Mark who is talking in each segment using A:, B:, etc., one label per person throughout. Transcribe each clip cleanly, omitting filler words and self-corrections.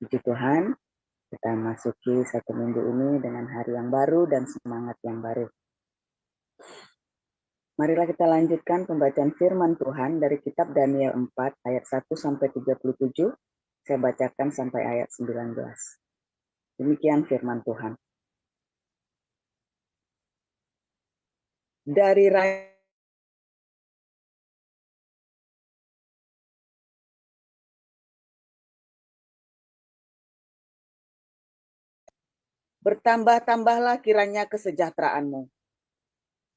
A: Puji Tuhan, kita masuki satu minggu ini dengan hari yang baru dan semangat yang baru. Marilah kita lanjutkan pembacaan firman Tuhan dari kitab Daniel 4 ayat 1 sampai 37. Saya bacakan sampai ayat 19. Demikian firman Tuhan. Dari bertambah-tambahlah kiranya kesejahteraanmu.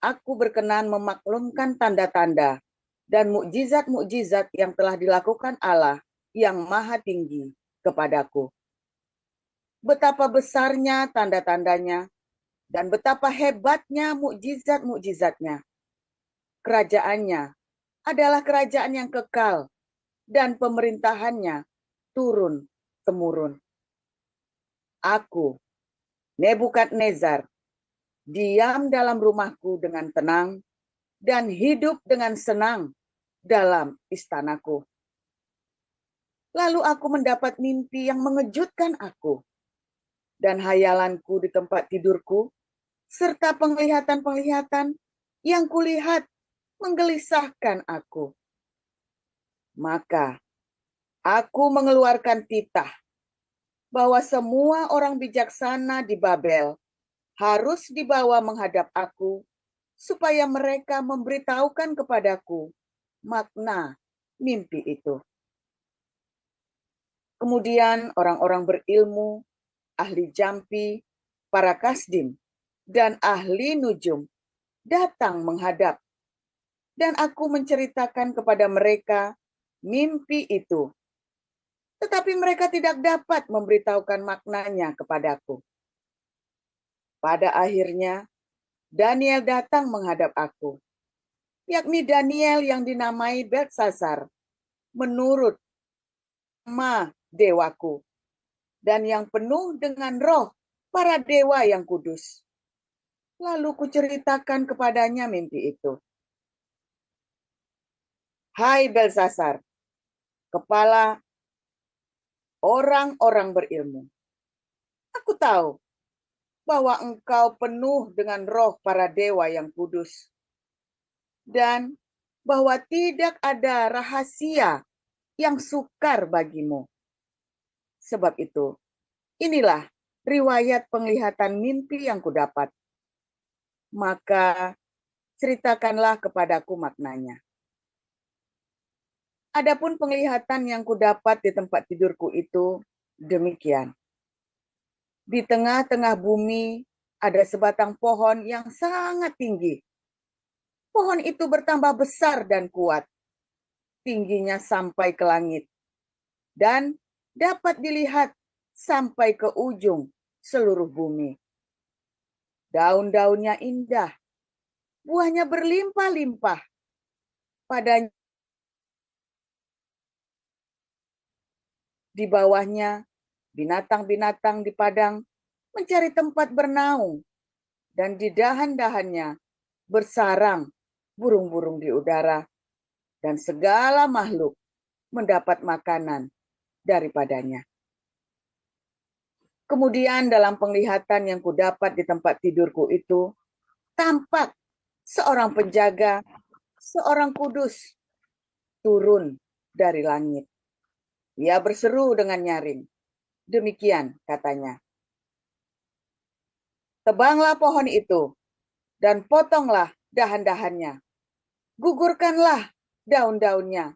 A: Aku berkenan memaklumkan tanda-tanda dan mukjizat-mukjizat yang telah dilakukan Allah yang Maha Tinggi kepadaku. Betapa besarnya tanda-tandanya dan betapa hebatnya mukjizat-mukjizatnya. Kerajaannya adalah kerajaan yang kekal dan pemerintahannya turun-temurun. Aku, Nebukadnezar, diam dalam rumahku dengan tenang dan hidup dengan senang dalam istanaku. Lalu aku mendapat mimpi yang mengejutkan aku, dan hayalanku di tempat tidurku, serta penglihatan-penglihatan yang kulihat menggelisahkan aku. Maka aku mengeluarkan titah bahwa semua orang bijaksana di Babel harus dibawa menghadap aku, supaya mereka memberitahukan kepadaku makna mimpi itu. Kemudian orang-orang berilmu, ahli jampi, para kasdim, dan ahli nujum datang menghadap. Dan aku menceritakan kepada mereka mimpi itu. Tetapi mereka tidak dapat memberitahukan maknanya kepadaku. Pada akhirnya, Daniel datang menghadap aku, yakni Daniel yang dinamai Beltsasar, menurut nama dewaku, dan yang penuh dengan roh para dewa yang kudus. Lalu kuceritakan kepadanya mimpi itu. Hai Beltsasar, kepala orang-orang berilmu, aku tahu bahwa engkau penuh dengan roh para dewa yang kudus, dan bahwa tidak ada rahasia yang sukar bagimu. Sebab itu, inilah riwayat penglihatan mimpi yang kudapat. Maka ceritakanlah kepadaku maknanya. Adapun penglihatan yang kudapat di tempat tidurku itu demikian. Di tengah-tengah bumi ada sebatang pohon yang sangat tinggi. Pohon itu bertambah besar dan kuat, tingginya sampai ke langit, dan dapat dilihat sampai ke ujung seluruh bumi. Daun-daunnya indah, buahnya berlimpah-limpah. Padanya di bawahnya binatang-binatang di padang mencari tempat bernaung, dan di dahan-dahannya bersarang burung-burung di udara, dan segala makhluk mendapat makanan daripadanya. Kemudian dalam penglihatan yang kudapat di tempat tidurku itu, tampak seorang penjaga, seorang kudus, turun dari langit. Ia berseru dengan nyaring. Demikian katanya. Tebanglah pohon itu, dan potonglah dahan-dahannya. Gugurkanlah daun-daunnya,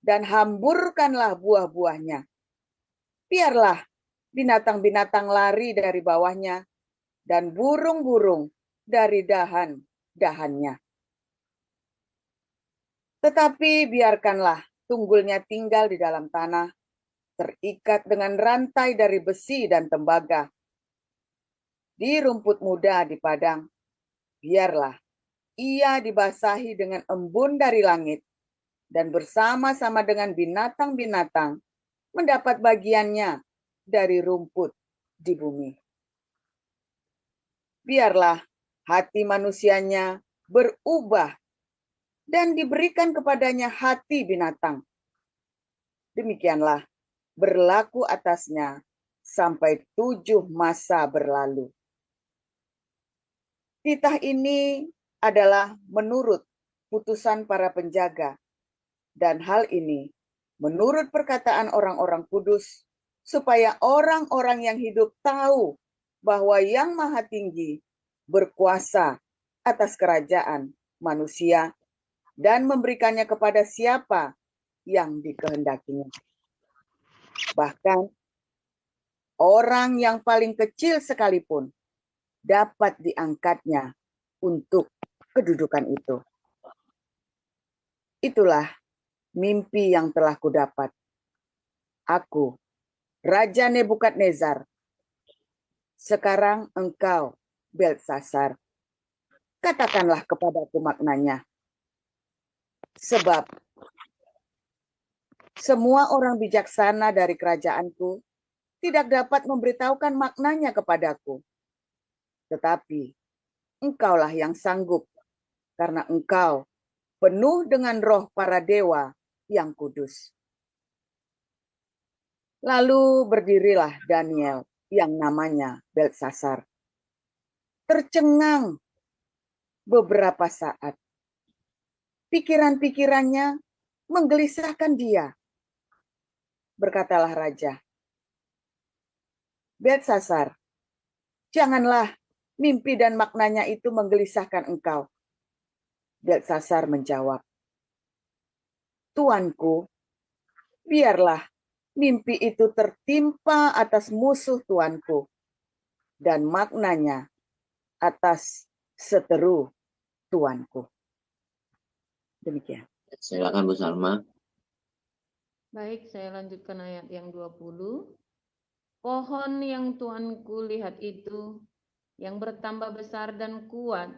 A: dan hamburkanlah buah-buahnya. Biarlah binatang-binatang lari dari bawahnya, dan burung-burung dari dahan-dahannya. Tetapi biarkanlah tunggulnya tinggal di dalam tanah, terikat dengan rantai dari besi dan tembaga. Di rumput muda di padang, biarlah ia dibasahi dengan embun dari langit, dan bersama-sama dengan binatang-binatang mendapat bagiannya dari rumput di bumi. Biarlah hati manusianya berubah dan diberikan kepadanya hati binatang. Demikianlah berlaku atasnya sampai 7 masa berlalu. Titah ini adalah menurut putusan para penjaga, dan hal ini menurut perkataan orang-orang kudus, supaya orang-orang yang hidup tahu bahwa Yang Maha Tinggi berkuasa atas kerajaan manusia dan memberikannya kepada siapa yang dikehendakinya. Bahkan orang yang paling kecil sekalipun dapat diangkatnya untuk kedudukan itu. Itulah mimpi yang telah kudapat. Aku, Raja Nebukadnezar. Sekarang engkau, Belsasar, katakanlah kepadaku maknanya. Sebab semua orang bijaksana dari kerajaanku tidak dapat memberitahukan maknanya kepadaku. Tetapi engkaulah yang sanggup, karena engkau penuh dengan roh para dewa yang kudus. Lalu berdirilah Daniel yang namanya Belsasar. Tercengang beberapa saat. Pikiran-pikirannya menggelisahkan dia. Berkatalah raja, Belsasar, janganlah mimpi dan maknanya itu menggelisahkan engkau. Belsasar menjawab, Tuanku, biarlah mimpi itu tertimpa atas musuh tuanku, dan maknanya atas seteru tuanku. Demikian.
B: Silakan Bu Salma.
C: Baik, saya lanjutkan ayat yang 20. Pohon yang tuanku lihat itu, yang bertambah besar dan kuat,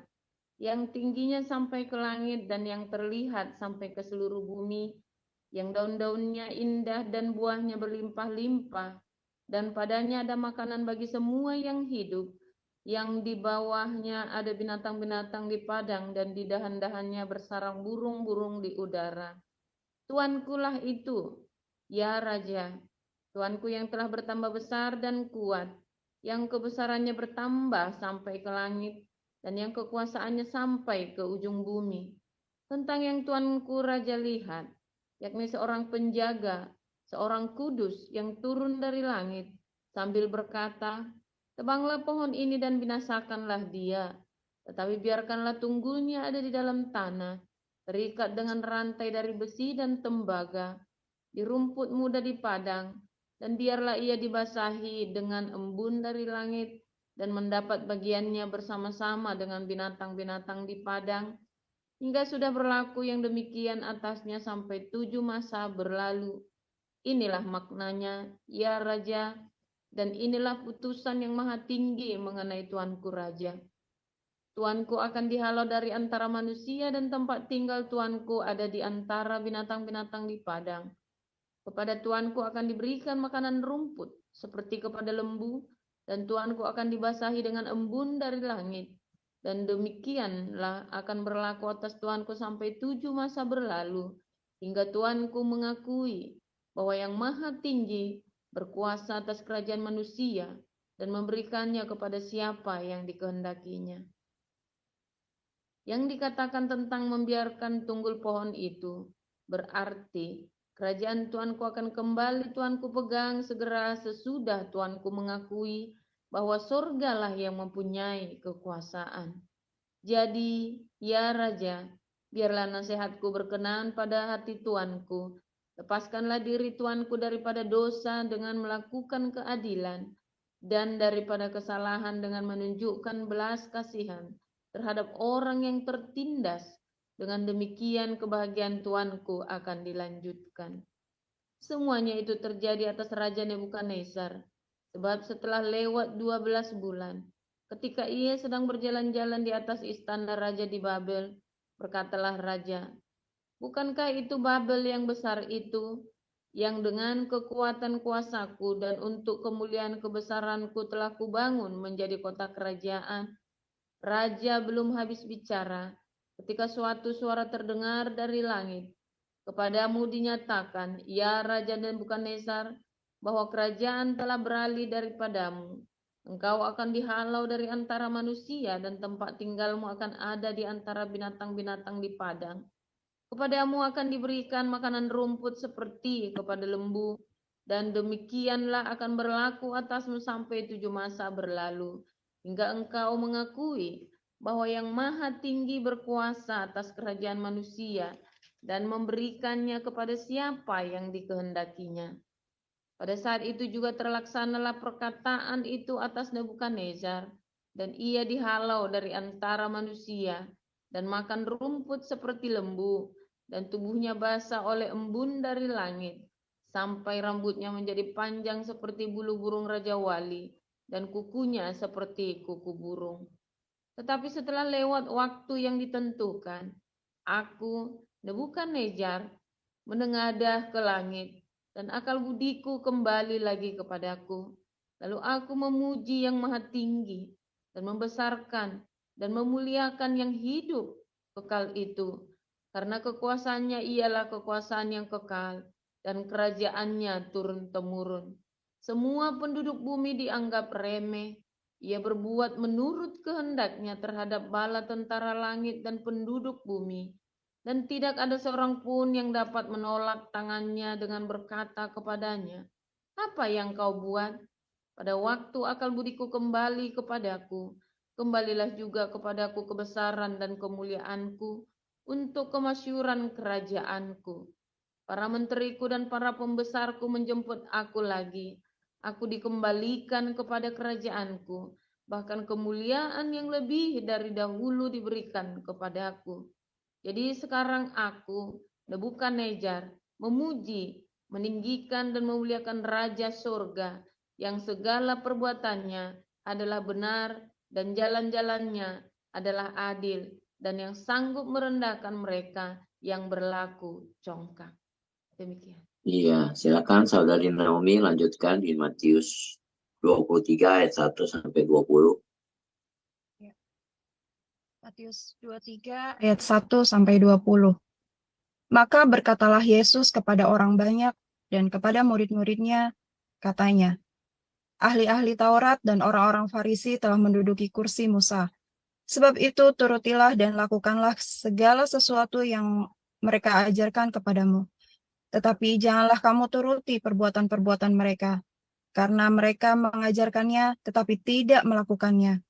C: yang tingginya sampai ke langit dan yang terlihat sampai ke seluruh bumi, yang daun-daunnya indah dan buahnya berlimpah-limpah, dan padanya ada makanan bagi semua yang hidup, yang di bawahnya ada binatang-binatang di padang, dan di dahan-dahannya bersarang burung-burung di udara. Tuankulah itu, ya Raja, Tuanku yang telah bertambah besar dan kuat, yang kebesarannya bertambah sampai ke langit, dan yang kekuasaannya sampai ke ujung bumi. Tentang yang Tuanku Raja lihat, yakni seorang penjaga, seorang kudus yang turun dari langit, sambil berkata, tebanglah pohon ini dan binasakanlah dia, tetapi biarkanlah tunggulnya ada di dalam tanah, terikat dengan rantai dari besi dan tembaga, di rumput muda di padang, dan biarlah ia dibasahi dengan embun dari langit, dan mendapat bagiannya bersama-sama dengan binatang-binatang di padang, hingga sudah berlaku yang demikian atasnya sampai 7 masa berlalu. Inilah maknanya, ya Raja, dan inilah putusan yang maha tinggi mengenai Tuanku Raja. Tuanku akan dihalau dari antara manusia, dan tempat tinggal Tuanku ada di antara binatang-binatang di padang. Kepada Tuanku akan diberikan makanan rumput, seperti kepada lembu, dan Tuanku akan dibasahi dengan embun dari langit. Dan demikianlah akan berlaku atas Tuanku sampai 7 masa berlalu, hingga Tuanku mengakui bahwa Yang Maha Tinggi berkuasa atas kerajaan manusia, dan memberikannya kepada siapa yang dikehendakinya. Yang dikatakan tentang membiarkan tunggul pohon itu, berarti kerajaan Tuanku akan kembali Tuanku pegang segera sesudah Tuanku mengakui bahwa surgalah yang mempunyai kekuasaan. Jadi, ya Raja, biarlah nasihatku berkenan pada hati Tuanku. Lepaskanlah diri Tuanku daripada dosa dengan melakukan keadilan, dan daripada kesalahan dengan menunjukkan belas kasihan terhadap orang yang tertindas. Dengan demikian kebahagiaan Tuanku akan dilanjutkan. Semuanya itu terjadi atas Raja Nebukadnezar, sebab setelah lewat 12 bulan, ketika ia sedang berjalan-jalan di atas istana raja di Babel, berkatalah raja, bukankah itu Babel yang besar itu, yang dengan kekuatan kuasaku dan untuk kemuliaan kebesaranku telah kubangun menjadi kota kerajaan? Raja belum habis bicara, ketika suatu suara terdengar dari langit. Kepadamu dinyatakan, ya Raja Nebukadnezar, bahwa kerajaan telah beralih daripadamu. Engkau akan dihalau dari antara manusia dan tempat tinggalmu akan ada di antara binatang-binatang di padang. Kepadamu akan diberikan makanan rumput seperti kepada lembu, dan demikianlah akan berlaku atasmu sampai 7 masa berlalu, hingga engkau mengakui bahwa yang maha tinggi berkuasa atas kerajaan manusia dan memberikannya kepada siapa yang dikehendakinya. Pada saat itu juga terlaksanalah perkataan itu atas Nebukadnezar, dan ia dihalau dari antara manusia dan makan rumput seperti lembu, dan tubuhnya basah oleh embun dari langit, sampai rambutnya menjadi panjang seperti bulu burung Raja Wali, dan kukunya seperti kuku burung. Tetapi setelah lewat waktu yang ditentukan, aku, Nebukadnezar, menengadah ke langit, dan akal budiku kembali lagi kepadaku. Lalu aku memuji yang maha tinggi, dan membesarkan, dan memuliakan yang hidup kekal itu, karena kekuasaannya ialah kekuasaan yang kekal, dan kerajaannya turun-temurun. Semua penduduk bumi dianggap remeh. Ia berbuat menurut kehendaknya terhadap bala tentara langit dan penduduk bumi, dan tidak ada seorang pun yang dapat menolak tangannya dengan berkata kepadanya, "Apa yang kau buat?" Pada waktu akal budiku kembali kepadaku, kembalilah juga kepadaku kebesaran dan kemuliaanku untuk kemasyhuran kerajaanku. Para menteriku dan para pembesarku menjemput aku lagi. Aku dikembalikan kepada kerajaanku, bahkan kemuliaan yang lebih dari dahulu diberikan kepadaku. Jadi sekarang aku, Nebukadnezar, memuji, meninggikan dan memuliakan Raja Surga, yang segala perbuatannya adalah benar dan jalan-jalannya adalah adil, dan yang sanggup merendahkan mereka yang berlaku congkak. Demikian.
B: Iya, silakan Saudari Naomi lanjutkan di Matius 23 ayat 1 sampai 20.
D: Matius 23 ayat 1 sampai 20. Maka berkatalah Yesus kepada orang banyak dan kepada murid-muridnya, katanya, ahli-ahli Taurat dan orang-orang Farisi telah menduduki kursi Musa. Sebab itu turutilah dan lakukanlah segala sesuatu yang mereka ajarkan kepadamu. Tetapi janganlah kamu turuti perbuatan-perbuatan mereka, karena mereka mengajarkannya tetapi tidak melakukannya.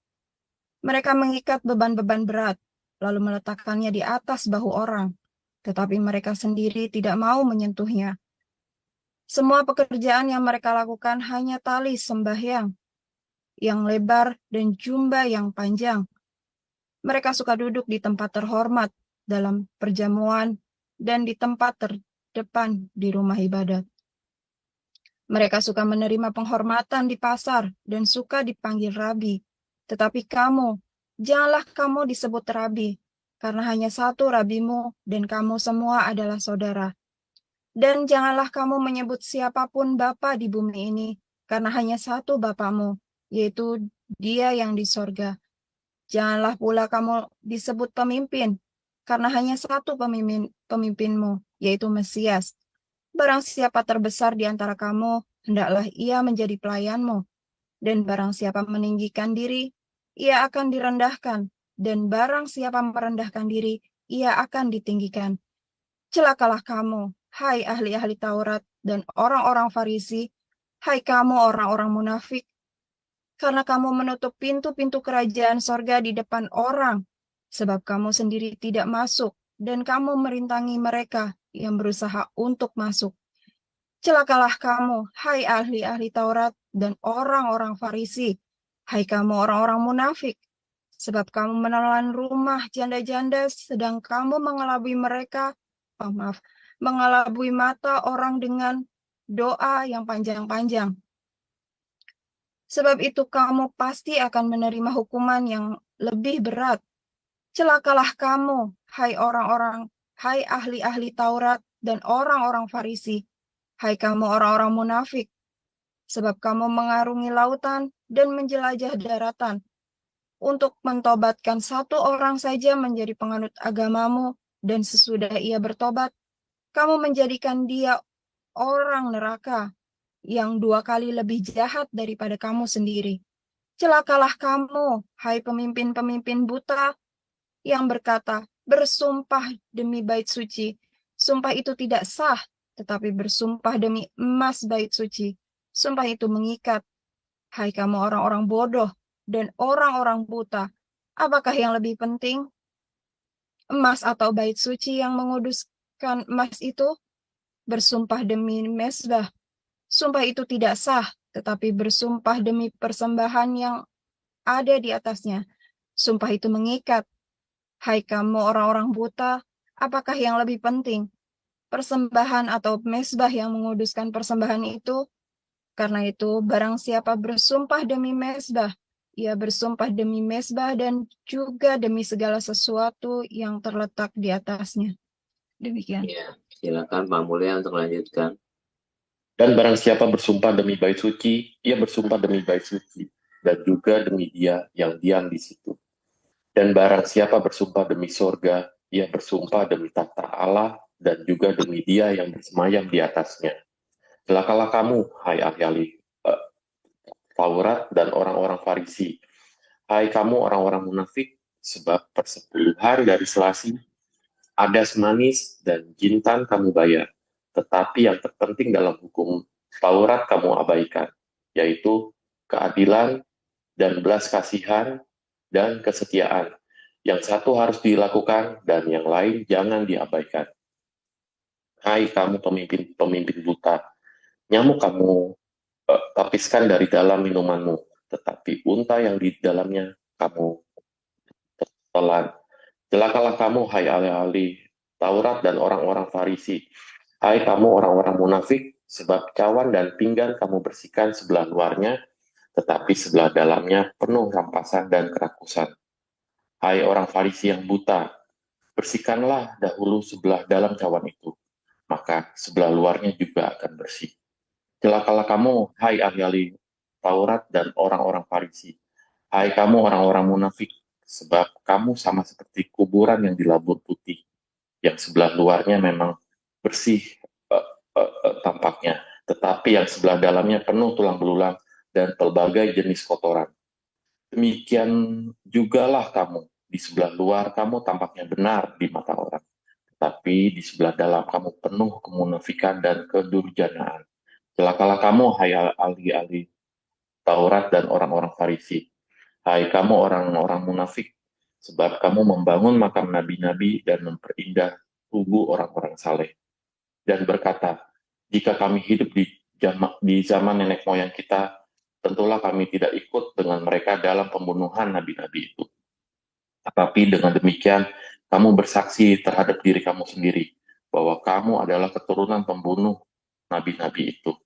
D: Mereka mengikat beban-beban berat, lalu meletakkannya di atas bahu orang, tetapi mereka sendiri tidak mau menyentuhnya. Semua pekerjaan yang mereka lakukan hanya tali sembahyang yang lebar dan jubah yang panjang. Mereka suka duduk di tempat terhormat dalam perjamuan dan di tempat terdepan di rumah ibadat. Mereka suka menerima penghormatan di pasar dan suka dipanggil rabi. Tetapi kamu, janganlah kamu disebut rabi, karena hanya satu rabimu dan kamu semua adalah saudara. Dan janganlah kamu menyebut siapapun bapa di bumi ini, karena hanya satu bapamu, yaitu Dia yang di sorga. Janganlah pula kamu disebut pemimpin, karena hanya satu pemimpinmu, yaitu Mesias. Barang siapa terbesar di antara kamu, hendaklah ia menjadi pelayanmu. Dan barang siapa meninggikan diri, ia akan direndahkan. Dan barang siapa merendahkan diri, ia akan ditinggikan. Celakalah kamu, hai ahli-ahli Taurat dan orang-orang Farisi, hai kamu orang-orang munafik, karena kamu menutup pintu-pintu kerajaan sorga di depan orang, sebab kamu sendiri tidak masuk, dan kamu merintangi mereka yang berusaha untuk masuk. Celakalah kamu, hai ahli-ahli Taurat dan orang-orang Farisi, hai kamu orang-orang munafik, sebab kamu menelan rumah janda-janda sedang kamu mengelabui mengelabui mata orang dengan doa yang panjang-panjang. Sebab itu kamu pasti akan menerima hukuman yang lebih berat. Celakalah kamu, hai ahli-ahli Taurat dan orang-orang Farisi, hai kamu orang-orang munafik, sebab kamu mengarungi lautan dan menjelajah daratan untuk mentobatkan satu orang saja menjadi penganut agamamu, dan sesudah ia bertobat, kamu menjadikan dia orang neraka. yang 2 kali lebih jahat daripada kamu sendiri. Celakalah kamu, hai pemimpin-pemimpin buta, yang berkata, bersumpah demi bait suci. Sumpah itu tidak sah, tetapi bersumpah demi emas bait suci. Sumpah itu mengikat. Hai kamu orang-orang bodoh dan orang-orang buta, apakah yang lebih penting? Emas atau bait suci yang menguduskan emas itu? Bersumpah demi mezbah. Sumpah itu tidak sah, tetapi bersumpah demi persembahan yang ada di atasnya. Sumpah itu mengikat. Hai kamu orang-orang buta, apakah yang lebih penting? Persembahan atau mezbah yang menguduskan persembahan itu? Karena itu, barang siapa bersumpah demi mezbah, ia bersumpah demi mezbah dan juga demi segala sesuatu yang terletak di atasnya. Demikian.
B: Ya, silakan Pak Mulya untuk melanjutkan.
E: Dan barang siapa bersumpah demi bait suci, ia bersumpah demi bait suci, dan juga demi dia yang diam di situ. Dan barang siapa bersumpah demi sorga, ia bersumpah demi takhta Allah, dan juga demi dia yang bersemayam di atasnya. Celakalah kamu, hai ahli Taurat dan orang-orang Farisi. Hai kamu orang-orang munafik, sebab per 10 hari dari Selasi, adas manis dan jintan kamu bayar. Tetapi yang terpenting dalam hukum Taurat kamu abaikan, yaitu keadilan dan belas kasihan dan kesetiaan. Yang satu harus dilakukan dan yang lain jangan diabaikan. Hai kamu pemimpin buta, nyamuk kamu tapiskan dari dalam minumanmu, tetapi unta yang di dalamnya kamu telan. Celakalah kamu, hai ahli Taurat dan orang-orang Farisi. Hai kamu orang-orang munafik, sebab cawan dan pinggan kamu bersihkan sebelah luarnya, tetapi sebelah dalamnya penuh rampasan dan kerakusan. Hai orang Farisi yang buta, bersihkanlah dahulu sebelah dalam cawan itu, maka sebelah luarnya juga akan bersih. Celakalah kamu, hai ahli Taurat dan orang-orang Farisi. Hai kamu orang-orang munafik, sebab kamu sama seperti kuburan yang dilabur putih, yang sebelah luarnya memang bersih tampaknya, tetapi yang sebelah dalamnya penuh tulang belulang dan pelbagai jenis kotoran. Demikian jugalah kamu, di sebelah luar kamu tampaknya benar di mata orang, tetapi di sebelah dalam kamu penuh kemunafikan dan kedurjanaan. Celakalah kamu, hai ahli Taurat dan orang-orang Farisi. Hai kamu orang-orang munafik, sebab kamu membangun makam nabi-nabi dan memperindah tubuh orang-orang saleh. Dan berkata, jika kami hidup di zaman nenek moyang kita, tentulah kami tidak ikut dengan mereka dalam pembunuhan nabi-nabi itu. Tetapi dengan demikian, kamu bersaksi terhadap diri kamu sendiri, bahwa kamu adalah keturunan pembunuh nabi-nabi itu.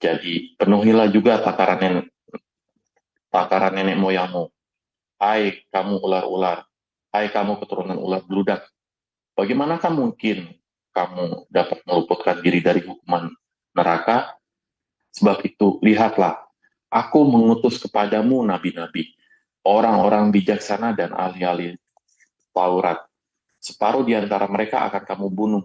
E: Jadi, penuhilah juga takaran nenek moyangmu. Hai kamu ular-ular, hai kamu keturunan ular beludak. Bagaimanakah mungkin kamu dapat meluputkan diri dari hukuman neraka? Sebab itu, lihatlah, aku mengutus kepadamu nabi-nabi, orang-orang bijaksana dan ahli-ahli Taurat. Separuh di antara mereka akan kamu bunuh,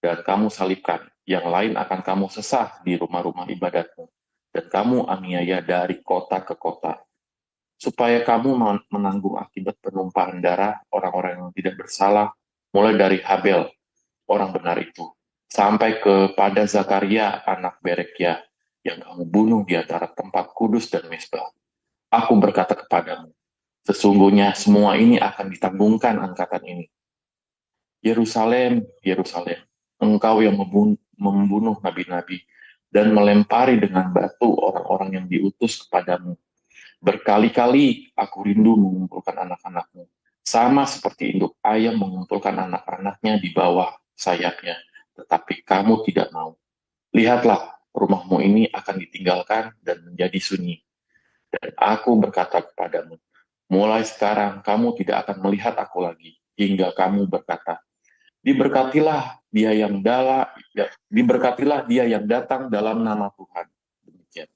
E: dan kamu salibkan. Yang lain akan kamu sesah di rumah-rumah ibadatmu, dan kamu aniaya dari kota ke kota, supaya kamu menanggung akibat penumpahan darah orang-orang yang tidak bersalah, mulai dari Habel, orang benar itu, sampai kepada Zakaria, anak Berekia, yang kamu bunuh di antara tempat kudus dan mezbah. Aku berkata kepadamu, sesungguhnya semua ini akan ditanggungkan angkatan ini. Yerusalem, Yerusalem, engkau yang membunuh nabi-nabi dan melempari dengan batu orang-orang yang diutus kepadamu. Berkali-kali aku rindu mengumpulkan anak-anakmu, sama seperti induk ayam mengumpulkan anak-anaknya di bawah sayapnya, tetapi kamu tidak mau. Lihatlah, rumahmu ini akan ditinggalkan dan menjadi sunyi. Dan aku berkata kepadamu, mulai sekarang kamu tidak akan melihat aku lagi, hingga kamu berkata, diberkatilah dia yang datang dalam nama Tuhan. Demikian.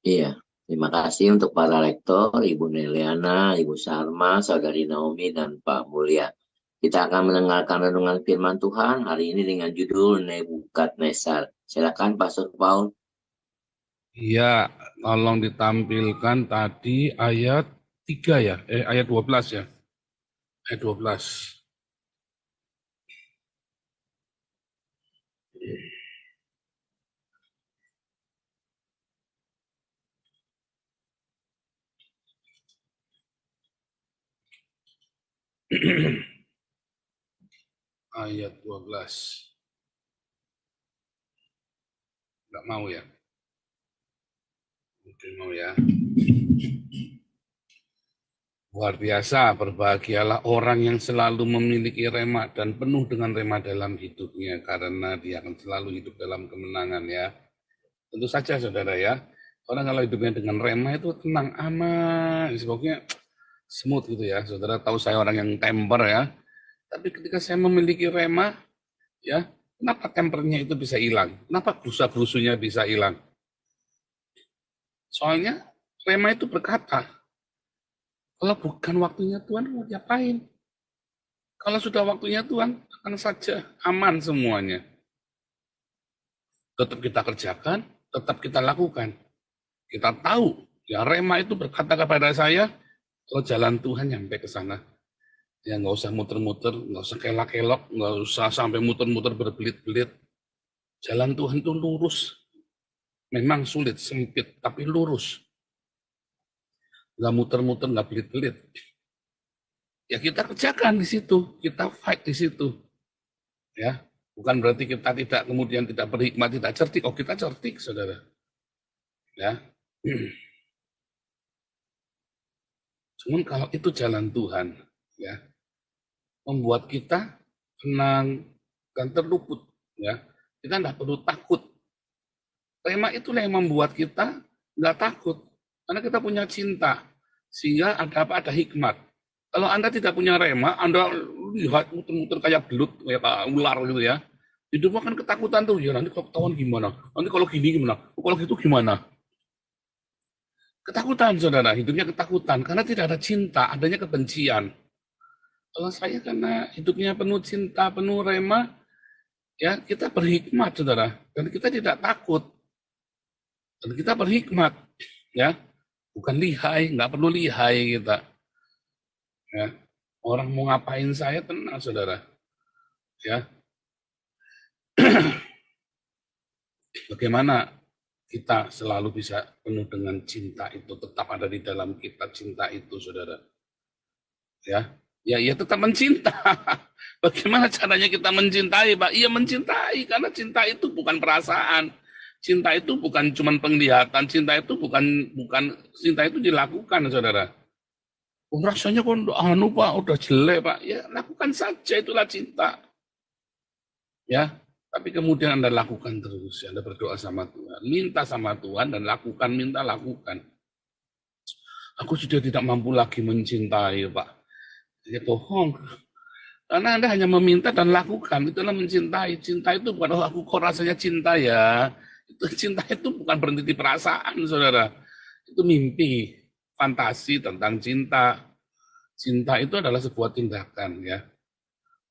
B: Iya, terima kasih untuk para lektor, Ibu Neliana, Ibu Sarma, Saudari Naomi, dan Pak Mulya. Kita akan mendengarkan renungan firman Tuhan hari ini dengan judul Nebukadnezar. Silakan Pastor Paul.
F: Iya, tolong ditampilkan tadi ayat 3 ya, ayat 12 ya. Ayat 12. Ayat 12. Enggak mau ya? Mungkin mau ya. Luar biasa, berbahagialah orang yang selalu memiliki rema dan penuh dengan rema dalam hidupnya, karena dia akan selalu hidup dalam kemenangan ya. Tentu saja saudara ya, orang kalau hidupnya dengan rema itu tenang, aman, pokoknya smooth gitu ya. Saudara tahu saya orang yang temper ya, tapi ketika saya memiliki rema, ya, kenapa tempernya itu bisa hilang? Kenapa gerusa-gerusunya bisa hilang? Soalnya rema itu berkata, kalau bukan waktunya Tuhan, mau diapain? Kalau sudah waktunya Tuhan, akan saja aman semuanya. Tetap kita kerjakan, tetap kita lakukan. Kita tahu, ya rema itu berkata kepada saya, kalau jalan Tuhan nyampe ke sana. Ya nggak usah muter-muter, nggak usah kelak-kelok, nggak usah sampai muter-muter berbelit-belit. Jalan Tuhan itu lurus. Memang sulit, sempit, tapi lurus. Nggak muter-muter, nggak belit-belit. Ya kita kerjakan di situ, kita fight di situ. Ya, bukan berarti kita tidak kemudian tidak berhikmat, tidak cerdik. Oh, kita cerdik, saudara. Ya. Cuman kalau itu jalan Tuhan, ya, membuat kita tenang dan terluput. Ya, kita tidak perlu takut. Rema itulah yang membuat kita nggak takut, karena kita punya cinta, sehingga ada hikmat. Kalau Anda tidak punya rema, Anda lihat muter-muter kayak belut, kayak ular gitu ya. Hidupnya kan ketakutan tuh, ya nanti kalau ketahuan gimana? Nanti kalau gini gimana? Kalau gitu gimana? Ketakutan, saudara, hidupnya ketakutan, karena tidak ada cinta, adanya kebencian. Kalau saya karena hidupnya penuh cinta, penuh rema, ya kita berhikmat, saudara, dan kita tidak takut. Dan kita berhikmat, ya, bukan lihai, nggak perlu lihai kita. Ya, orang mau ngapain saya tenang, saudara. Ya, bagaimana kita selalu bisa penuh dengan cinta itu, tetap ada di dalam kita cinta itu, saudara. Ya tetap mencinta. Bagaimana caranya kita mencintai, Pak? Iya mencintai, karena cinta itu bukan perasaan. Cinta itu bukan cuma penglihatan, cinta itu bukan cinta itu dilakukan, saudara. Oh, rasanya kok Pak, udah jelek, Pak. Ya, lakukan saja, itulah cinta. Ya, tapi kemudian Anda lakukan terus, Anda berdoa sama Tuhan, minta sama Tuhan dan lakukan, minta lakukan. Aku sudah tidak mampu lagi mencintai, Pak. Ya bohong. Karena Anda hanya meminta dan lakukan, itulah mencintai. Cinta itu bukan, oh aku kok rasanya cinta ya. Cinta itu bukan berhenti di perasaan, saudara. Itu mimpi, fantasi tentang cinta. Cinta itu adalah sebuah tindakan, ya.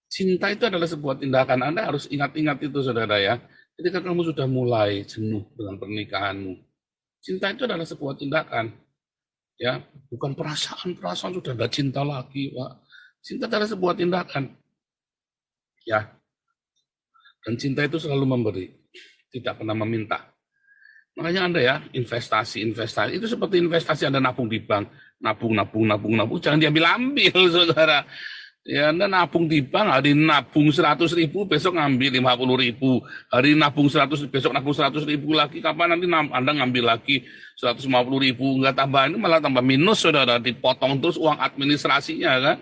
F: Cinta itu adalah sebuah tindakan. Anda harus ingat-ingat itu, saudara ya. Ketika kamu sudah mulai jenuh dengan pernikahanmu, cinta itu adalah sebuah tindakan, ya. Bukan perasaan sudah tidak cinta lagi, Pak. Cinta adalah sebuah tindakan, ya. Dan cinta itu selalu memberi, tidak pernah meminta. Makanya Anda ya, investasi itu seperti investasi Anda nabung di bank, nabung, jangan diambil-ambil, saudara. Ya, Anda nabung di bank, hari nabung 100.000, besok ngambil 50.000, hari nabung 100, besok nabung 100.000 lagi, kapan nanti Anda ngambil lagi 150.000, nggak tambah, ini malah tambah minus, saudara, dipotong terus uang administrasinya, kan?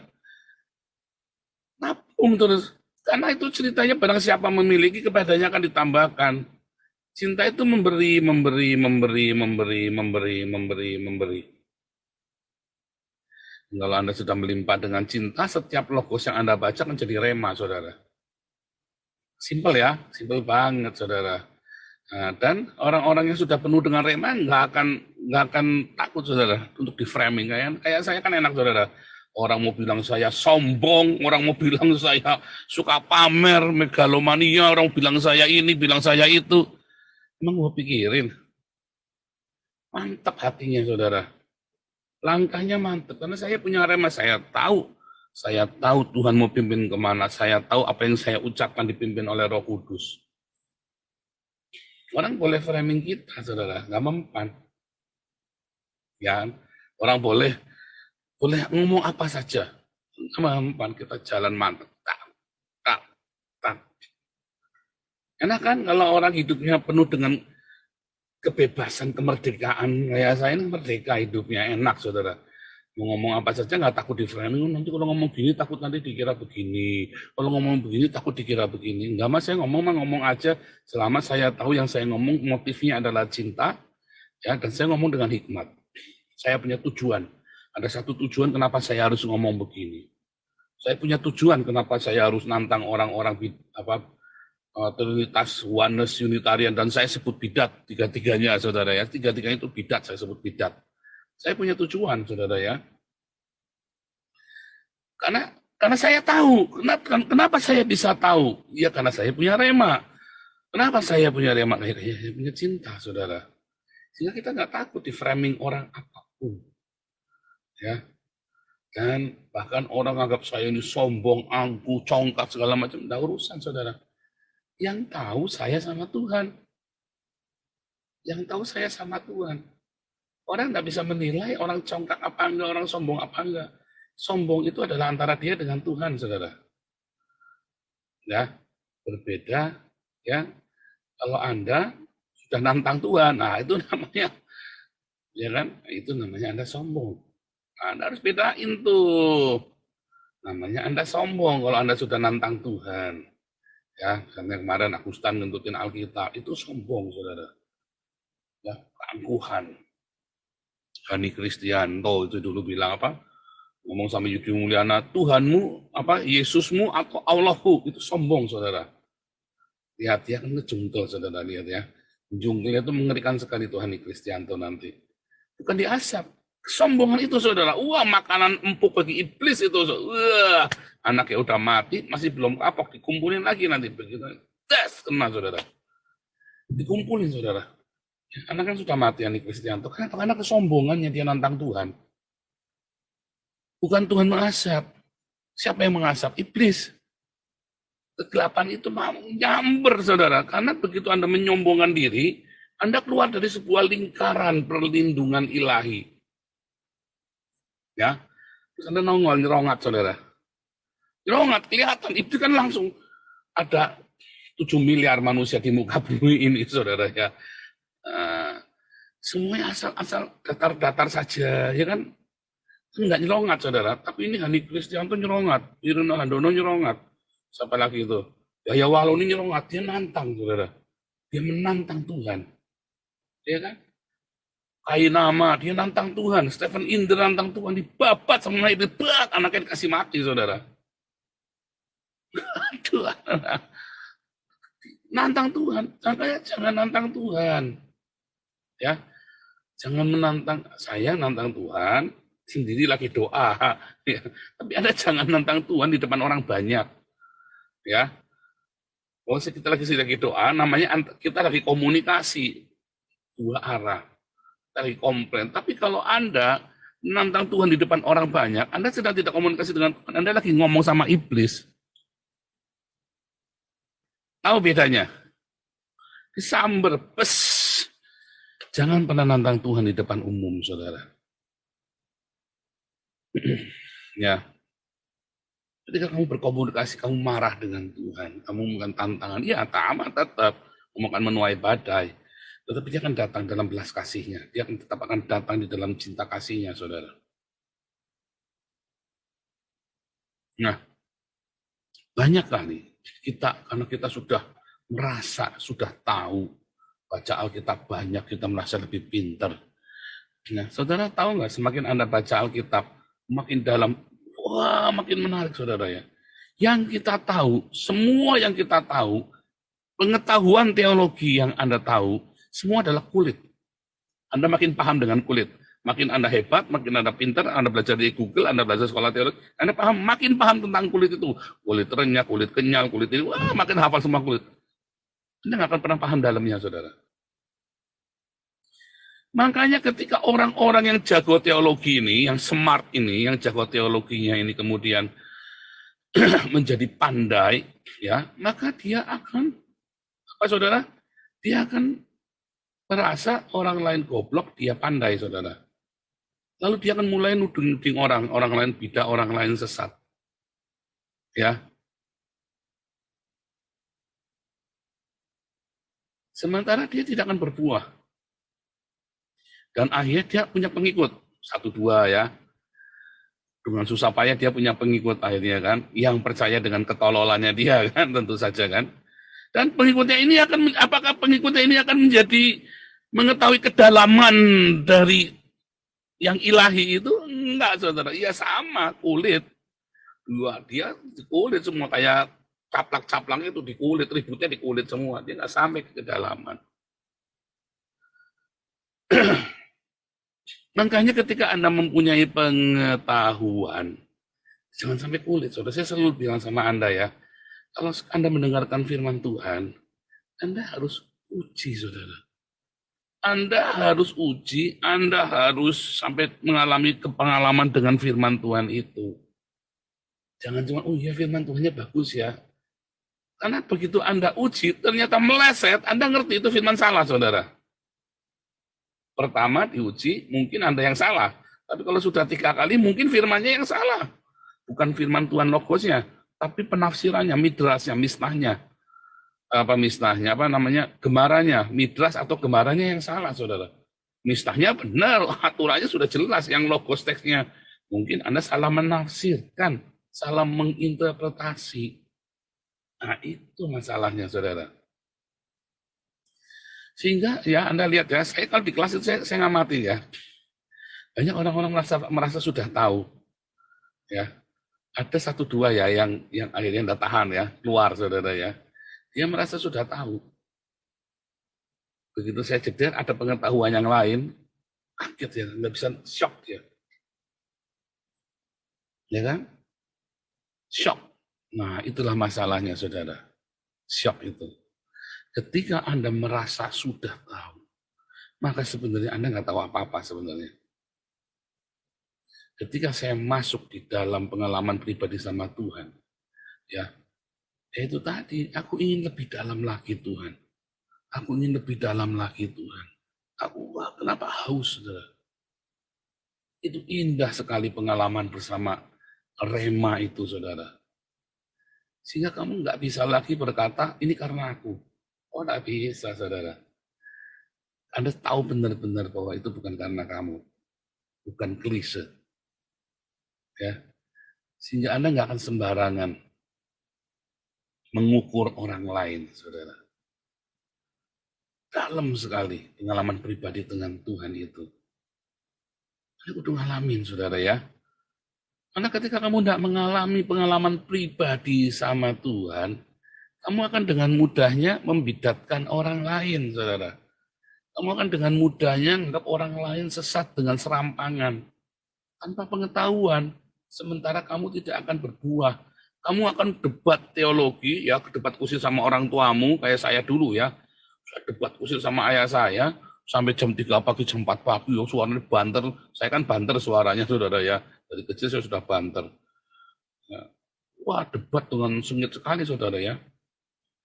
F: Nabung terus, karena itu ceritanya barang siapa memiliki, kepadanya akan ditambahkan. Cinta itu memberi. Kalau Anda sudah melimpah dengan cinta, setiap logos yang Anda baca kan jadi rema, saudara. Simpel ya, simpel banget, saudara. Nah, dan orang-orang yang sudah penuh dengan rema nggak akan takut, saudara, untuk di framing. Kayak saya kan enak, saudara. Orang mau bilang saya sombong, orang mau bilang saya suka pamer, megalomania, orang bilang saya ini, bilang saya itu. Emang gue pikirin, Mantap hatinya, saudara. Langkahnya mantap, karena saya punya rema, saya tahu Tuhan mau pimpin kemana, saya tahu apa yang saya ucapkan dipimpin oleh Roh Kudus. Orang boleh framing kita, saudara, nggak mempan. Ya, orang boleh ngomong apa saja, nggak mempan, kita jalan mantap. Tak. Enak kan kalau orang hidupnya penuh dengan kebebasan, kemerdekaan. Kayak saya ini merdeka hidupnya, enak, saudara. Mau ngomong apa saja nggak takut di framing. Nanti kalau ngomong gini takut nanti dikira begini. Kalau ngomong begini takut dikira begini. Enggak, mas, saya ngomong aja. Selama saya tahu yang saya ngomong motifnya adalah cinta, ya, dan saya ngomong dengan hikmat. Saya punya tujuan. Ada satu tujuan kenapa saya harus ngomong begini. Saya punya tujuan kenapa saya harus nantang orang-orang Trinitas, Oneness, Unitarian, dan saya sebut bidat, tiga-tiganya, saudara ya. Tiga-tiganya itu bidat, saya sebut bidat. Saya punya tujuan, saudara ya. Karena saya tahu. Kenapa saya bisa tahu? Ya karena saya punya rema. Kenapa saya punya rema? Saya punya cinta, saudara. Sehingga kita nggak takut di framing orang apapun. Ya. Dan bahkan orang anggap saya ini sombong, angkuh, congkak, segala macam. Nggak urusan, saudara. Yang tahu saya sama Tuhan. Yang tahu saya sama Tuhan. Orang nggak bisa menilai orang congkak apa enggak, orang sombong apa enggak. Sombong itu adalah antara dia dengan Tuhan, saudara. Ya, berbeda. Ya, kalau Anda sudah nantang Tuhan, nah itu namanya, ya kan? Itu namanya Anda sombong. Anda harus bedain tuh. Namanya Anda sombong kalau Anda sudah nantang Tuhan. Ya, karena kemarin Agustan ngentutin Alkitab, itu sombong, saudara. Ya, keangkuhan. Hani Kristianto itu dulu bilang apa? Ngomong sama Yudi Mulyana, Tuhanmu, Yesusmu atau Allahku, itu sombong, saudara. Lihat ya, kan ngejungkel, saudara, lihat ya. Jungkelnya itu mengerikan sekali tuh Hani Kristianto nanti. Bukan diasap. Kesombongan itu, saudara. Wah, makanan empuk bagi iblis itu. Wah, anaknya udah mati, masih belum kapok, dikumpulin lagi nanti begitu. Tes, kena, saudara. Dikumpulin, saudara. Anak kan sudah mati, Ani Kristianto. Karena kesombongannya dia nantang Tuhan. Bukan Tuhan mengasap. Siapa yang mengasap? Iblis. Kegelapan itu nyamber, saudara. Karena begitu Anda menyombongkan diri, Anda keluar dari sebuah lingkaran perlindungan ilahi. Ya, terus Anda nongol, nyerongat, saudara. Nyerongat, kelihatan. Itu kan langsung ada 7 miliar manusia di muka bumi ini, saudara ya. Semuanya asal datar-datar saja, ya kan? Enggak nyerongat, saudara. Tapi ini Hani Kristianto nyerongat, Irina Handono nyerongat. Siapa lagi itu? Yahya Waloni nyerongat, dia nantang, saudara. Dia menantang Tuhan. Ya kan? Kainama, dia nantang Tuhan. Stephen Inder nantang Tuhan, dibabat sama itu, anaknya dikasih mati, saudara. Aduh, nantang Tuhan, jangan nantang Tuhan. Ya, jangan menantang, saya nantang Tuhan, sendiri lagi doa. Ya. Tapi Anda jangan nantang Tuhan di depan orang banyak. Ya, kalau kita lagi doa, namanya kita lagi komunikasi dua arah. Lagi komplain. Tapi kalau Anda menantang Tuhan di depan orang banyak, Anda sedang tidak komunikasi dengan Tuhan, Anda lagi ngomong sama iblis. Tahu bedanya? Disamber, pes. Jangan pernah nantang Tuhan di depan umum, saudara. Ya. Ketika kamu berkomunikasi, kamu marah dengan Tuhan, kamu bukan tantangan, ya tamat tetap, kamu akan menuai badai. Tetapi dia akan datang dalam belas kasihnya. Dia akan tetap akan datang di dalam cinta kasihnya, saudara. Nah, banyak kali kita, karena kita sudah merasa, sudah tahu, baca Alkitab banyak, kita merasa lebih pintar. Nah, saudara tahu nggak, semakin Anda baca Alkitab, makin dalam, wah makin menarik, saudara ya. Yang kita tahu, semua yang kita tahu, pengetahuan teologi yang Anda tahu, semua adalah kulit. Anda makin paham dengan kulit. Makin Anda hebat, makin Anda pintar, Anda belajar di Google, Anda belajar sekolah teologi, Anda makin paham tentang kulit itu. Kulit renyah, kulit kenyal, kulit ini, wah makin hafal semua kulit. Anda nggak akan pernah paham dalamnya, saudara. Makanya ketika orang-orang yang jago teologi ini, yang smart ini, yang jago teologinya ini kemudian menjadi pandai, ya, maka dia akan, apa saudara? Dia akan merasa orang lain goblok, dia pandai, saudara. Lalu dia akan mulai nuding-nuding orang lain bidah, orang lain sesat. Ya. Sementara dia tidak akan berbuah. Dan akhirnya dia punya pengikut, 1-2 ya. Dengan susah payah dia punya pengikut akhirnya kan, yang percaya dengan ketololannya dia kan, tentu saja kan. Dan pengikutnya ini apakah pengikutnya ini akan menjadi mengetahui kedalaman dari yang ilahi itu? Enggak, saudara. Iya sama, kulit. Dia di kulit semua, kayak caplak-caplaknya itu di kulit, ributnya di kulit semua. Dia nggak sampai ke kedalaman. Makanya ketika Anda mempunyai pengetahuan, jangan sampai kulit. Saudara, saya selalu bilang sama Anda ya, kalau Anda mendengarkan firman Tuhan, Anda harus uji, saudara. Anda harus uji, Anda harus sampai mengalami pengalaman dengan firman Tuhan itu. Jangan cuma, oh iya firman Tuhannya bagus ya. Karena begitu Anda uji, ternyata meleset, Anda ngerti itu firman salah, saudara. Pertama diuji, mungkin Anda yang salah. Tapi kalau sudah 3 kali, mungkin firmannya yang salah. Bukan firman Tuhan logosnya, tapi penafsirannya, midrasnya, misnahnya. Gemarannya, midras atau gemarannya yang salah, saudara. Misnahnya benar, aturannya sudah jelas, yang logos teksnya. Mungkin Anda salah menafsirkan, salah menginterpretasi. Nah, itu masalahnya, saudara. Sehingga ya Anda lihat ya, saya kalau di kelas itu saya ngamati ya. Banyak orang-orang merasa sudah tahu. Ya. Ada 1-2 ya yang akhirnya tidak tahan ya, keluar, saudara ya. Dia merasa sudah tahu. Begitu saya jeder, ada pengetahuan yang lain, kaget ya, nggak bisa, shock ya. Ya kan? Shock. Nah, itulah masalahnya, saudara. Shock itu. Ketika Anda merasa sudah tahu, maka sebenarnya Anda nggak tahu apa-apa sebenarnya. Ketika saya masuk di dalam pengalaman pribadi sama Tuhan, ya itu tadi, aku ingin lebih dalam lagi Tuhan. Aku ingin lebih dalam lagi Tuhan. Kenapa haus, saudara? Itu indah sekali pengalaman bersama Rema itu, saudara. Sehingga kamu nggak bisa lagi berkata, ini karena aku. Oh, nggak bisa, saudara. Anda tahu benar-benar bahwa itu bukan karena kamu. Bukan klise. Ya. Sehingga Anda nggak akan sembarangan mengukur orang lain, saudara. Dalam sekali pengalaman pribadi dengan Tuhan itu. Anda udah ngalamin, saudara ya. Karena ketika kamu tidak mengalami pengalaman pribadi sama Tuhan, kamu akan dengan mudahnya membidatkan orang lain, saudara. Kamu akan dengan mudahnya menganggap orang lain sesat dengan serampangan. Tanpa pengetahuan, sementara kamu tidak akan berbuah. Kamu akan debat teologi, ya debat kusir sama orang tuamu, kayak saya dulu ya. Saya debat kusir sama ayah saya, sampai jam 3 pagi, jam 4 pagi, suaranya banter. Saya kan banter suaranya, saudara ya. Dari kecil saya sudah banter. Ya. Wah, debat dengan sengit sekali, saudara ya.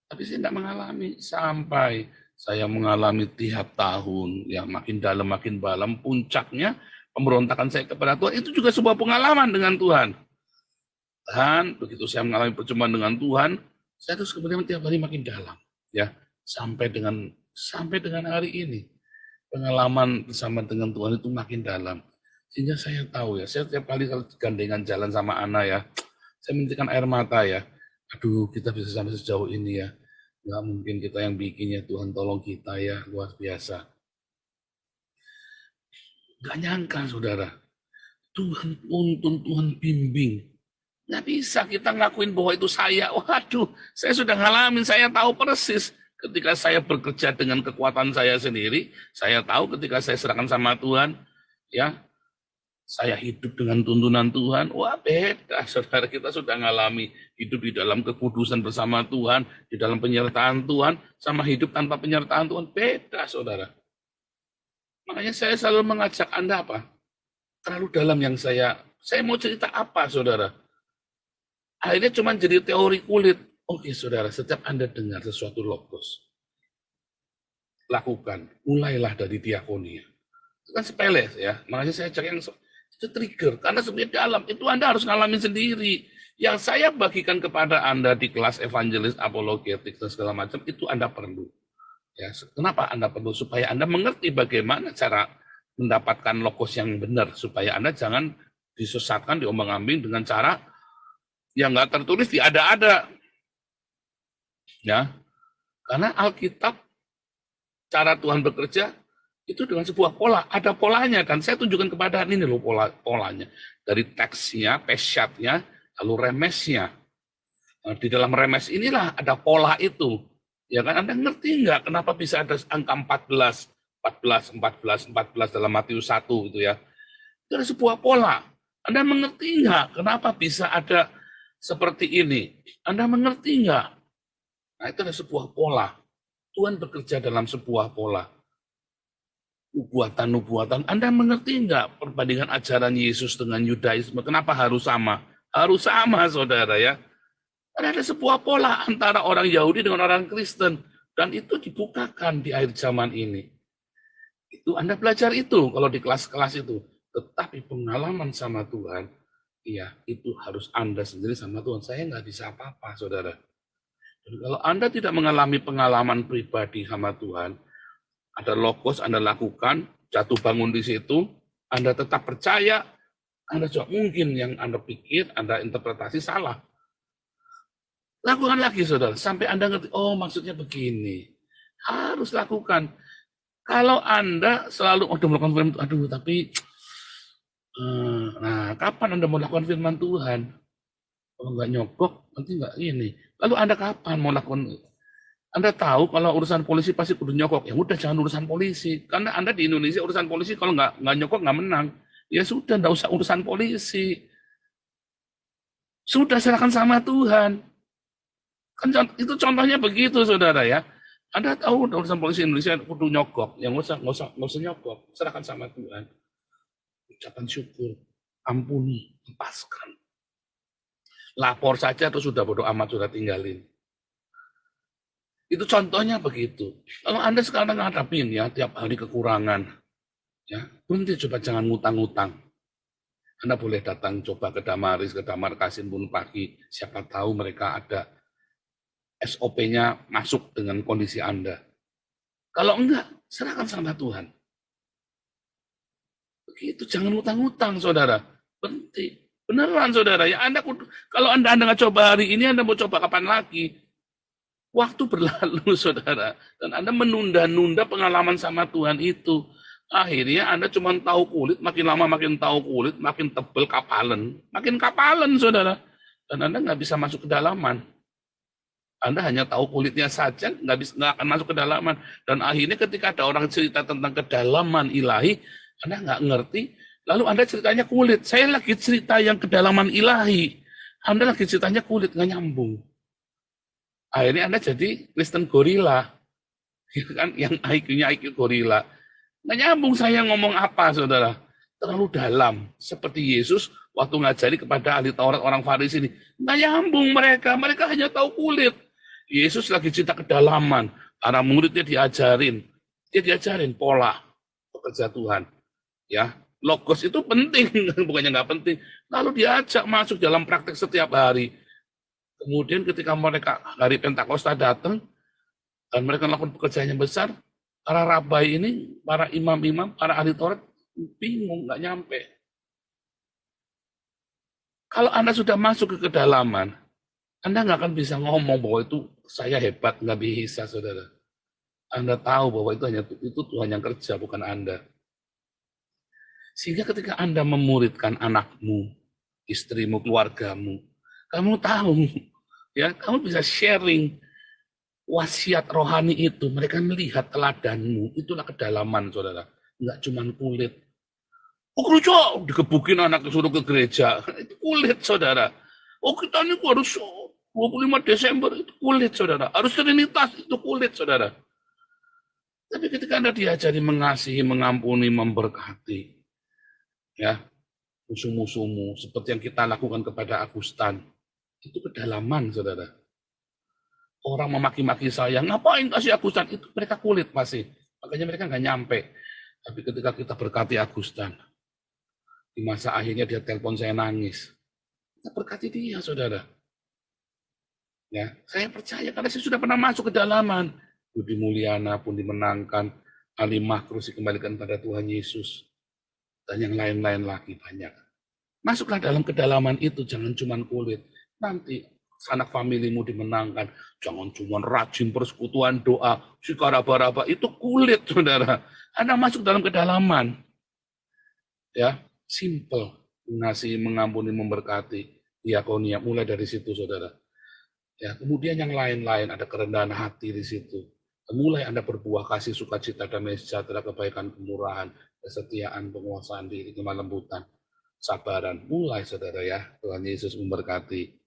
F: Tapi saya tidak mengalami sampai saya mengalami tiap tahun yang makin dalam, puncaknya pemberontakan saya kepada Tuhan itu juga sebuah pengalaman dengan Tuhan. Dan begitu saya mengalami perjumpaan dengan Tuhan, saya terus kemudian tiap hari makin dalam, ya sampai dengan hari ini pengalaman bersama dengan Tuhan itu makin dalam. Sehingga saya tahu ya, saya tiap kali kalau gandengan jalan sama Ana ya, saya menitikkan air mata ya. Aduh, kita bisa sampai sejauh ini ya. Nggak mungkin kita yang bikinnya, Tuhan tolong kita ya, luar biasa. Nggak nyangka, saudara. Tuhan tuntun, Tuhan bimbing. Nggak bisa kita ngakuin bahwa itu saya. Waduh, saya sudah ngalamin, saya tahu persis. Ketika saya bekerja dengan kekuatan saya sendiri, saya tahu ketika saya serahkan sama Tuhan, ya, saya hidup dengan tuntunan Tuhan, wah beda, saudara. Kita sudah ngalami hidup di dalam kekudusan bersama Tuhan, di dalam penyertaan Tuhan, sama hidup tanpa penyertaan Tuhan, beda, saudara. Makanya saya selalu mengajak Anda apa? Terlalu dalam yang saya mau cerita apa, saudara? Akhirnya cuma jadi teori kulit. Oke, saudara, setiap Anda dengar sesuatu logos, lakukan. Mulailah dari diakonia. Itu kan sepele ya. Makanya saya cek yang itu trigger. Karena sebenarnya dalam, itu Anda harus ngalamin sendiri. Yang saya bagikan kepada Anda di kelas evangelis, apologetik, dan segala macam, itu Anda perlu. Ya, kenapa Anda perlu? Supaya Anda mengerti bagaimana cara mendapatkan logos yang benar. Supaya Anda jangan disesatkan, diombang-ambing dengan cara yang nggak tertulis di ada-ada. Ya, karena Alkitab, cara Tuhan bekerja, itu dengan sebuah pola. Ada polanya, dan saya tunjukkan kepada Anda ini loh polanya. Dari teksnya, pesyatnya, lalu remesnya. Nah, di dalam remes inilah ada pola itu. Ya kan, Anda ngerti nggak kenapa bisa ada angka 14, 14, 14, 14 dalam Matius 1 gitu ya. Itu ada sebuah pola. Anda mengerti nggak kenapa bisa ada seperti ini? Anda mengerti nggak? Nah, itu ada sebuah pola. Tuhan bekerja dalam sebuah pola. Nubuatan-nubuatan. Anda mengerti nggak perbandingan ajaran Yesus dengan Yudaisme? Kenapa harus sama? Harus sama, saudara ya. Karena ada sebuah pola antara orang Yahudi dengan orang Kristen. Dan itu dibukakan di akhir zaman ini. Itu Anda belajar itu kalau di kelas-kelas itu. Tetapi pengalaman sama Tuhan, iya, itu harus Anda sendiri sama Tuhan. Saya nggak bisa apa-apa, saudara. Jadi kalau Anda tidak mengalami pengalaman pribadi sama Tuhan, ada logos Anda lakukan, jatuh bangun di situ, Anda tetap percaya, Anda juga mungkin yang Anda pikir, Anda interpretasi salah. Lakukan lagi, saudara, sampai Anda ngerti, oh maksudnya begini. Harus lakukan. Kalau Anda selalu, melakukan firman Tuhan, aduh tapi, nah kapan Anda mau lakukan firman Tuhan? Kalau nggak nyogok, nanti nggak ini. Lalu Anda kapan mau lakukan? Anda tahu kalau urusan polisi pasti kudu nyogok. Ya udah, jangan urusan polisi. Karena Anda di Indonesia urusan polisi kalau nggak nyogok nggak menang. Ya sudah, nggak usah urusan polisi. Sudah, serahkan sama Tuhan. Kan itu contohnya begitu, saudara ya. Anda tahu urusan polisi Indonesia kudu nyogok. Ya nggak usah nyogok. Serahkan sama Tuhan. Ucapan syukur, ampuni, lepaskan. Lapor saja terus sudah bodoh amat, sudah tinggalin. Itu contohnya begitu. Kalau Anda sekarang ngadapin ya tiap hari kekurangan, ya berhenti, coba jangan ngutang-ngutang. Anda boleh datang coba ke Damaris, ke Damar Kasim pun pagi. Siapa tahu mereka ada SOP-nya masuk dengan kondisi Anda. Kalau enggak, serahkan sama Tuhan. Begitu, jangan ngutang-ngutang, saudara. Berhenti. Beneran, saudara ya. Kalau Anda nggak coba hari ini, Anda mau coba kapan lagi? Waktu berlalu, saudara. Dan Anda menunda-nunda pengalaman sama Tuhan itu. Akhirnya Anda cuma tahu kulit, makin lama makin tahu kulit, makin tebel kapalan. Makin kapalan, saudara. Dan Anda nggak bisa masuk ke dalaman. Anda hanya tahu kulitnya saja, nggak akan masuk ke dalaman. Dan akhirnya ketika ada orang cerita tentang kedalaman ilahi, Anda nggak ngerti. Lalu Anda ceritanya kulit. Saya lagi cerita yang kedalaman ilahi. Anda lagi ceritanya kulit, nggak nyambung. Akhirnya Anda jadi Kristen gorila. Kan? Yang IQ-nya IQ gorila. Nggak nyambung saya ngomong apa, saudara. Terlalu dalam. Seperti Yesus waktu ngajari kepada ahli Taurat orang Farisi ini. Nggak nyambung mereka. Mereka hanya tahu kulit. Yesus lagi cerita kedalaman. Para muridnya diajarin. Dia diajarin pola pekerja Tuhan. Ya, logos itu penting, bukannya nggak penting. Lalu diajak masuk dalam praktek setiap hari. Kemudian ketika mereka hari Pentakosta datang, dan mereka melakukan pekerjaan yang besar, para rabai ini, para imam-imam, para ahli Taurat, bingung, nggak nyampe. Kalau Anda sudah masuk ke kedalaman, Anda nggak akan bisa ngomong bahwa itu saya hebat, nggak bisa, saudara. Anda tahu bahwa itu Tuhan yang kerja, bukan Anda. Sehingga ketika Anda memuridkan anakmu, istrimu, keluargamu, kamu tahu, ya, kamu bisa sharing wasiat rohani itu. Mereka melihat teladanmu, itulah kedalaman, saudara. Enggak cuma kulit. Oh, gereja, dikebukin anak disuruh ke gereja. Itu kulit, saudara. Oh, kita ini harus 25 Desember, itu kulit, saudara. Harus Trinitas, itu kulit, saudara. Tapi ketika Anda diajari mengasihi, mengampuni, memberkati, ya, musuh-musuhmu, seperti yang kita lakukan kepada Agustan, itu kedalaman, saudara. Orang memaki-maki saya, ngapain kasih Agustan? Itu mereka kulit pasti. Makanya mereka nggak nyampe. Tapi ketika kita berkati Agustan, di masa akhirnya dia telepon saya nangis. Kita berkati dia, saudara. Ya, saya percaya karena saya sudah pernah masuk ke dalaman. Budi Mulyana pun dimenangkan, Ali Makrus dikembalikan pada Tuhan Yesus, dan yang lain-lain lagi banyak. Masuklah dalam kedalaman itu, jangan cuma kulit. Nanti sanak familimu dimenangkan, jangan cuma rajin persekutuan doa, sikaraba-raba, itu kulit, saudara. Anda masuk dalam kedalaman. Ya, simple, mengasihi, mengampuni, memberkati, diakonia, mulai dari situ, saudara. Ya, kemudian yang lain-lain, ada kerendahan hati di situ. Mulai Anda berbuah kasih, sukacita, damai sejahtera, kebaikan, kemurahan, kesetiaan, penguasaan diri, kelembutan, sabaran. Mulai, saudara ya. Tuhan Yesus memberkati.